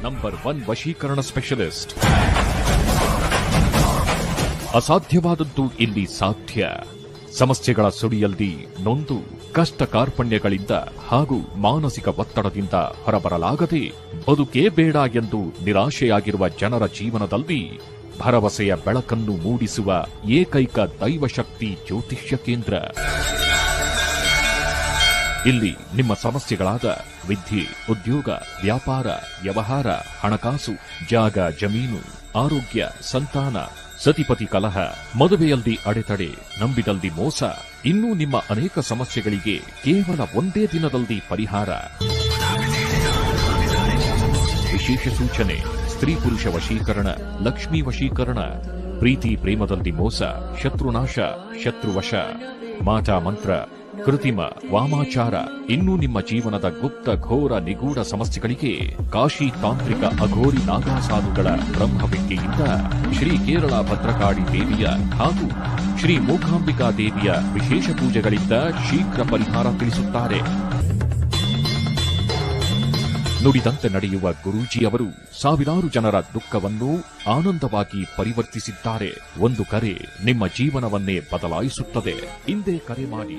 Number 1 ವಶೀಕರಣ specialist. ಅಸಾಧ್ಯವಾದದ್ದು ಇಲ್ಲಿ ಸಾಧ್ಯ. ಸಮಸ್ಯೆಗಳ ಸುಳಿಯಲ್ಲಿ ನೊಂದು ಕಷ್ಟ ಕಾರ್ಪಣ್ಯಗಳಿಂದ ಹಾಗೂ ಮಾನಸಿಕ ಒತ್ತಡದಿಂದ ಹೊರಬರಲಾಗದೆ ಬದುಕೇ ಬೇಡ ಎಂದು ನಿರಾಶೆಯಾಗಿರುವ ಜನರ ಜೀವನದಲ್ಲಿ ಭರವಸೆಯ ಬೆಳಕನ್ನು ಮೂಡಿಸುವ ಏಕೈಕ ದೈವಶಕ್ತಿ ಜ್ಯೋತಿಷ್ಯ ಕೇಂದ್ರ. ಇಲ್ಲಿ ನಿಮ್ಮ ಸಮಸ್ಯೆಗಳಾದ ವಿದ್ಯೆ, ಉದ್ಯೋಗ, ವ್ಯಾಪಾರ, ವ್ಯವಹಾರ, ಹಣಕಾಸು, ಜಾಗ, ಜಮೀನು, ಆರೋಗ್ಯ, ಸಂತಾನ, ಸತಿಪತಿ ಕಲಹ, ಮದುವೆಯಲ್ಲಿ ಅಡೆತಡೆ, ನಂಬಿದಲ್ಲಿ ಮೋಸ, ಇನ್ನೂ ನಿಮ್ಮ ಅನೇಕ ಸಮಸ್ಯೆಗಳಿಗೆ ಕೇವಲ ಒಂದೇ ದಿನದಲ್ಲಿ ಪರಿಹಾರ. ವಿಶೇಷ ಸೂಚನೆ: ಸ್ತ್ರೀ ಪುರುಷ ವಶೀಕರಣ, ಲಕ್ಷ್ಮೀ ವಶೀಕರಣ, ಪ್ರೀತಿ ಪ್ರೇಮದಲ್ಲಿ ಮೋಸ, ಶತ್ರುನಾಶ, ಶತ್ರುವಶ, ಮಾಟ ಮಂತ್ರ, ಕೃತಿಮ, ವಾಮಾಚಾರ, ಇನ್ನೂ ನಿಮ್ಮ ಜೀವನದ ಗುಪ್ತ ಘೋರ ನಿಗೂಢ ಸಮಸ್ಯೆಗಳಿಗೆ ಕಾಶಿ ತಾಂತ್ರಿಕ ಅಘೋರಿ ನಾಗಾಸಾಧುಗಳ ಬ್ರಹ್ಮವಿದ್ಯೆಯಿಂದ ಶ್ರೀ ಕೇರಳ ಭದ್ರಕಾಳಿ ದೇವಿಯ ಹಾಗೂ ಶ್ರೀ ಮೂಕಾಂಬಿಕಾ ದೇವಿಯ ವಿಶೇಷ ಪೂಜೆಗಳಿಂದ ಶೀಘ್ರ ಪರಿಹಾರ ತಿಳಿಸುತ್ತಾರೆ. ನುಡಿದಂತೆ ನಡೆಯುವ ಗುರೂಜಿಯವರು ಸಾವಿರಾರು ಜನರ ದುಃಖವನ್ನು ಆನಂದವಾಗಿ ಪರಿವರ್ತಿಸಿದ್ದಾರೆ. ಒಂದು ಕರೆ ನಿಮ್ಮ ಜೀವನವನ್ನೇ ಬದಲಾಯಿಸುತ್ತದೆ. ಹಿಂದೆ ಕರೆ ಮಾಡಿ.